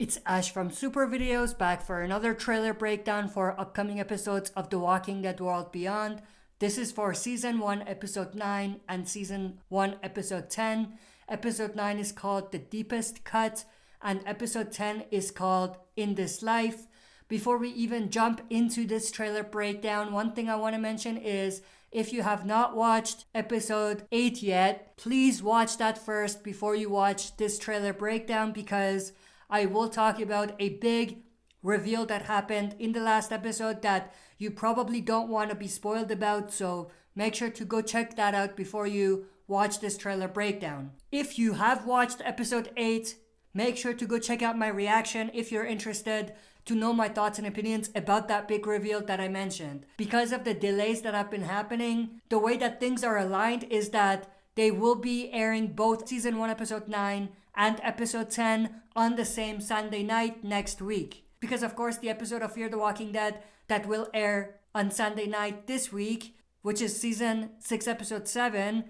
It's Ash from Super Videos back for another trailer breakdown for upcoming episodes of The Walking Dead World Beyond. This is for Season 1 Episode 9 and Season 1 Episode 10. Episode 9 is called The Deepest Cut and Episode 10 is called In This Life. Before we even jump into this trailer breakdown, one thing I want to mention is if you have not watched Episode 8 yet, please watch that first before you watch this trailer breakdown, because I will talk about a big reveal that happened in the last episode that you probably don't want to be spoiled about, so make sure to go check that out before you watch this trailer breakdown. If you have watched episode 8, make sure to go check out my reaction if you're interested to know my thoughts and opinions about that big reveal that I mentioned. Because of the delays that have been happening, the way that things are aligned is that they will be airing both Season 1 Episode 9 and Episode 10 on the same Sunday night next week. Because of course the episode of Fear the Walking Dead that will air on Sunday night this week, which is Season 6 Episode 7,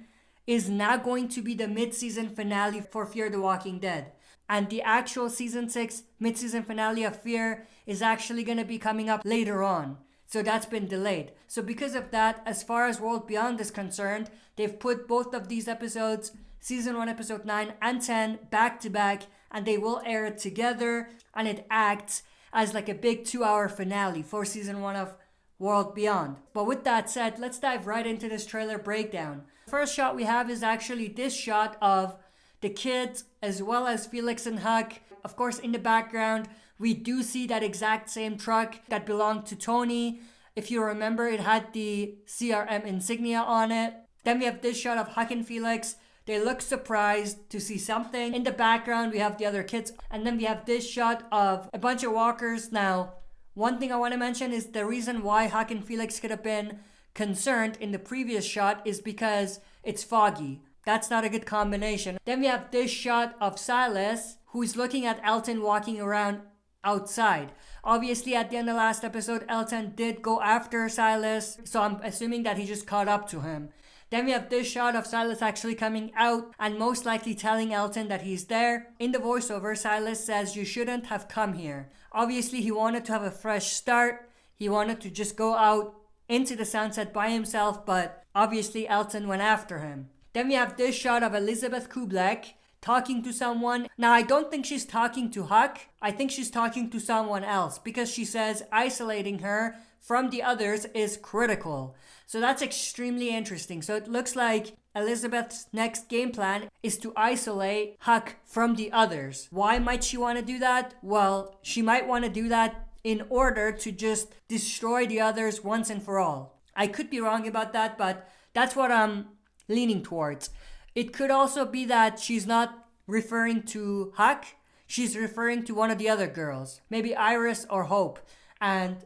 is now going to be the mid-season finale for Fear the Walking Dead. And the actual Season 6 mid-season finale of Fear is actually going to be coming up later on. So that's been delayed. So because of that, as far as World Beyond is concerned, they've put both of these episodes, Season 1 Episode 9 and 10, back to back, and they will air it together, and it acts as like a big 2-hour finale for Season 1 of World Beyond. But with that said, let's dive right into this trailer breakdown. The first shot we have is actually this shot of the kids as well as Felix and Huck. Of course, in the background, we do see that exact same truck that belonged to Tony. If you remember, it had the CRM insignia on it. Then we have this shot of Huck and Felix. They look surprised to see something. In the background, we have the other kids. And then we have this shot of a bunch of walkers. Now, one thing I want to mention is the reason why Huck and Felix could have been concerned in the previous shot is because it's foggy. That's not a good combination. Then we have this shot of Silas, who's looking at Elton walking around outside. Obviously, at the end of last episode, Elton did go after Silas, so I'm assuming that he just caught up to him. Then we have this shot of Silas actually coming out and most likely telling Elton that he's there. In the voiceover, Silas says, "You shouldn't have come here." Obviously, he wanted to have a fresh start. He wanted to just go out into the sunset by himself, but obviously Elton went after him. Then we have this shot of Elizabeth Kublek talking to someone. Now, I don't think she's talking to Huck. I think she's talking to someone else, because she says isolating her from the others is critical. So that's extremely interesting. So it looks like Elizabeth's next game plan is to isolate Huck from the others. Why might she want to do that? Well, she might want to do that in order to just destroy the others once and for all. I could be wrong about that, but that's what I'm leaning towards. It could also be that she's not referring to Huck. She's referring to one of the other girls, maybe Iris or Hope, and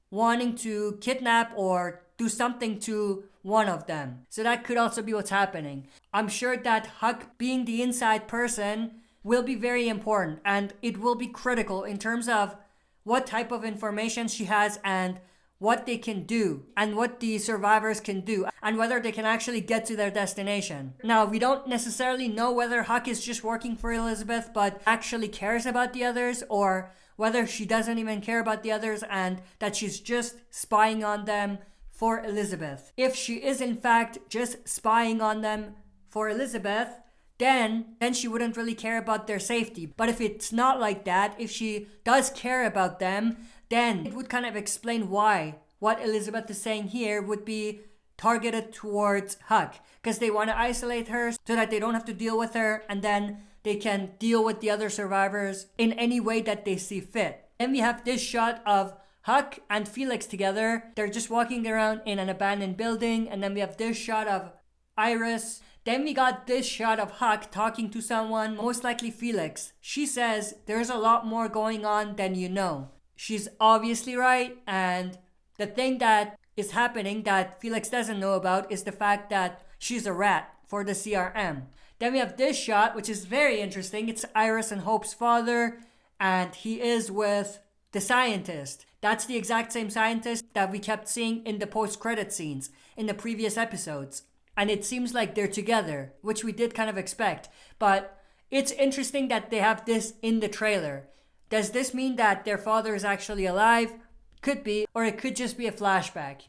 wanting to kidnap or do something to one of them. So that could also be what's happening. I'm sure that Huck being the inside person will be very important, and it will be critical in terms of what type of information she has and what they can do and what the survivors can do and whether they can actually get to their destination. Now, we don't necessarily know whether Huck is just working for Elizabeth but actually cares about the others, or whether she doesn't even care about the others and that she's just spying on them for Elizabeth. If she is in fact just spying on them for Elizabeth, then she wouldn't really care about their safety. But if it's not like that, if she does care about them, then it would kind of explain why what Elizabeth is saying here would be targeted towards Huck, because they want to isolate her so that they don't have to deal with her, and then they can deal with the other survivors in any way that they see fit. Then we have this shot of Huck and Felix together. They're just walking around in an abandoned building, and then we have this shot of Iris. Then we got this shot of Huck talking to someone, most likely Felix. She says, "There's a lot more going on than you know." She's obviously right, and the thing that is happening that Felix doesn't know about is the fact that she's a rat for the CRM. Then we have this shot, which is very interesting. It's Iris and Hope's father, and he is with the scientist. That's the exact same scientist that we kept seeing in the post-credit scenes in the previous episodes. And it seems like they're together, which we did kind of expect. But it's interesting that they have this in the trailer. Does this mean that their father is actually alive? Could be, or it could just be a flashback.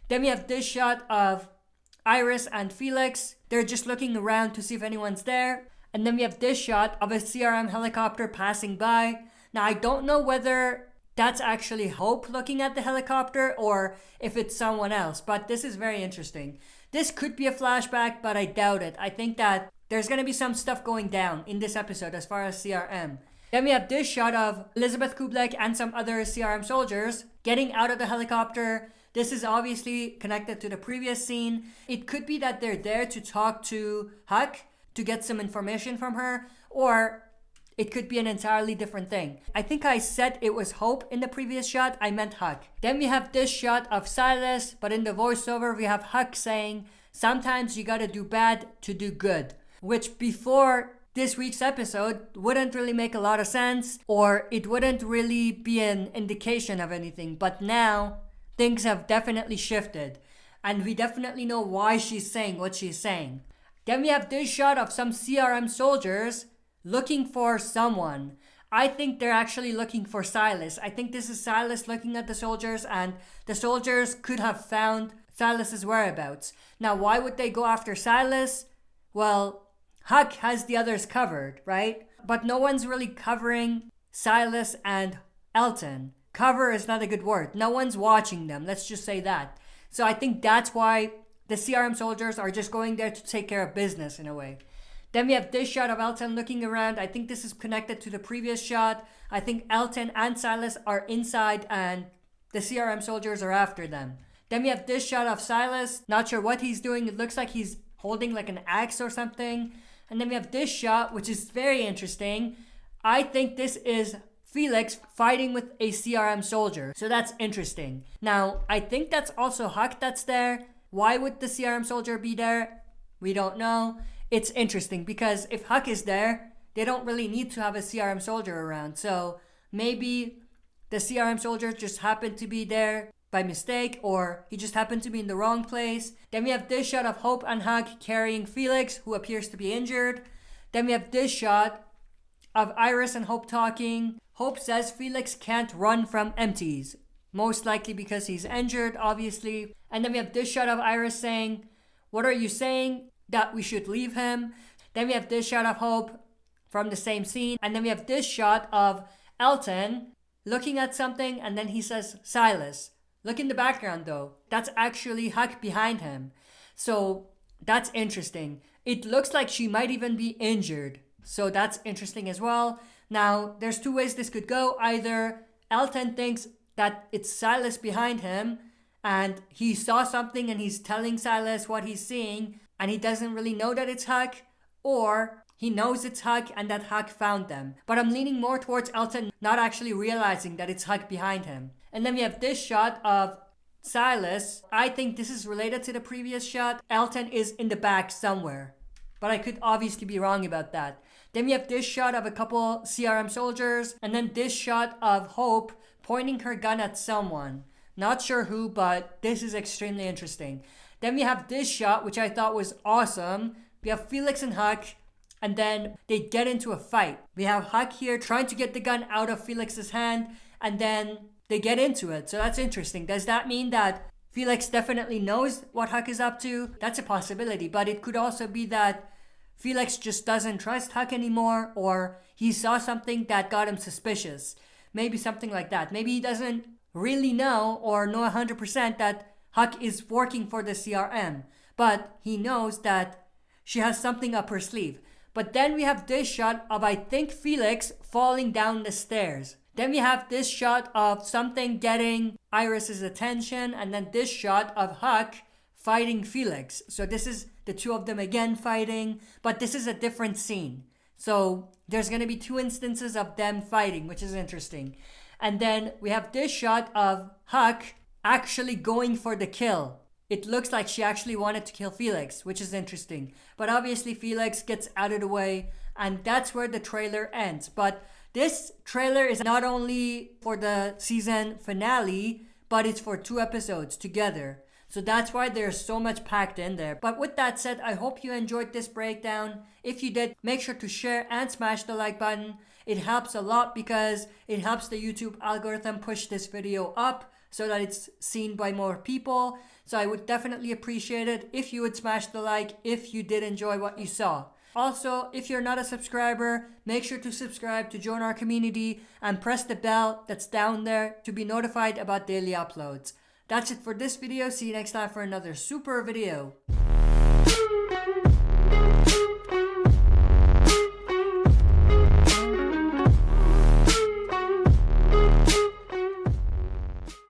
Then we have this shot of Iris and Felix. They're just looking around to see if anyone's there. And then we have this shot of a CRM helicopter passing by. Now, I don't know whether that's actually Hope looking at the helicopter or if it's someone else, but this is very interesting. This could be a flashback, but I doubt it. I think that there's going to be some stuff going down in this episode as far as CRM. Then we have this shot of Elizabeth Kublek and some other CRM soldiers getting out of the helicopter. This is obviously connected to the previous scene. It could be that they're there to talk to Huck to get some information from her, or it could be an entirely different thing. I think I said it was Hope in the previous shot. I meant Huck. Then we have this shot of Silas, but in the voiceover we have Huck saying, "Sometimes you gotta do bad to do good," which before this week's episode wouldn't really make a lot of sense, or it wouldn't really be an indication of anything. But now things have definitely shifted, and we definitely know why she's saying what she's saying. Then we have this shot of some CRM soldiers looking for someone. I think they're actually looking for Silas. I think this is Silas looking at the soldiers, and the soldiers could have found Silas's whereabouts. Now, why would they go after Silas? Well, Huck has the others covered, right? But no one's really covering Silas and Elton. Cover is not a good word. No one's watching them. Let's just say that. So I think that's why the CRM soldiers are just going there to take care of business in a way. Then we have this shot of Elton looking around. I think this is connected to the previous shot. I think Elton and Silas are inside and the CRM soldiers are after them. Then we have this shot of Silas. Not sure what he's doing. It looks like he's holding like an axe or something. And then we have this shot, which is very interesting. I think this is Felix fighting with a CRM soldier. So that's interesting. Now, I think that's also Huck that's there. Why would the CRM soldier be there? We don't know. It's interesting because if Huck is there, they don't really need to have a CRM soldier around. So maybe the CRM soldier just happened to be there by mistake, or he just happened to be in the wrong place. Then we have this shot of Hope and Huck carrying Felix, who appears to be injured. Then we have this shot of Iris and Hope talking. Hope says Felix can't run from empties, most likely because he's injured, obviously. And then we have this shot of Iris saying, "What are you saying? That we should leave him?" Then we have this shot of Hope from the same scene. And then we have this shot of Elton looking at something, and then he says, "Silas." Look in the background though. That's actually Huck behind him. So that's interesting. It looks like she might even be injured. So that's interesting as well. Now, there's two ways this could go. Either Elton thinks that it's Silas behind him and he saw something and he's telling Silas what he's seeing and he doesn't really know that it's Huck, or he knows it's Huck and that Huck found them. But I'm leaning more towards Elton not actually realizing that it's Huck behind him. And then we have this shot of Silas. I think this is related to the previous shot. Elton is in the back somewhere, but I could obviously be wrong about that. Then we have this shot of a couple CRM soldiers, and then this shot of Hope pointing her gun at someone. Not sure who, but this is extremely interesting. Then we have this shot, which I thought was awesome. We have Felix and Huck, and then they get into a fight. We have Huck here trying to get the gun out of Felix's hand, and then they get into it. So that's interesting. Does that mean that Felix definitely knows what Huck is up to? That's a possibility, but it could also be that Felix just doesn't trust Huck anymore, or he saw something that got him suspicious. Maybe something like that. Maybe he doesn't really know or know 100% that Huck is working for the CRM, but he knows that she has something up her sleeve. But then we have this shot of, I think, Felix falling down the stairs. Then we have this shot of something getting Iris's attention, and then this shot of Huck fighting Felix. So this is the two of them again fighting, but this is a different scene. So there's going to be two instances of them fighting, which is interesting. And then we have this shot of Huck actually going for the kill. It looks like she actually wanted to kill Felix, which is interesting. But obviously Felix gets out of the way, and that's where the trailer ends. But this trailer is not only for the season finale, but it's for 2 episodes together. So that's why there's so much packed in there. But with that said, I hope you enjoyed this breakdown. If you did, make sure to share and smash the like button. It helps a lot because it helps the YouTube algorithm push this video up so that it's seen by more people. So I would definitely appreciate it if you would smash the like if you did enjoy what you saw. Also, if you're not a subscriber, make sure to subscribe to join our community and press the bell that's down there to be notified about daily uploads. That's it for this video. See you next time for another super video.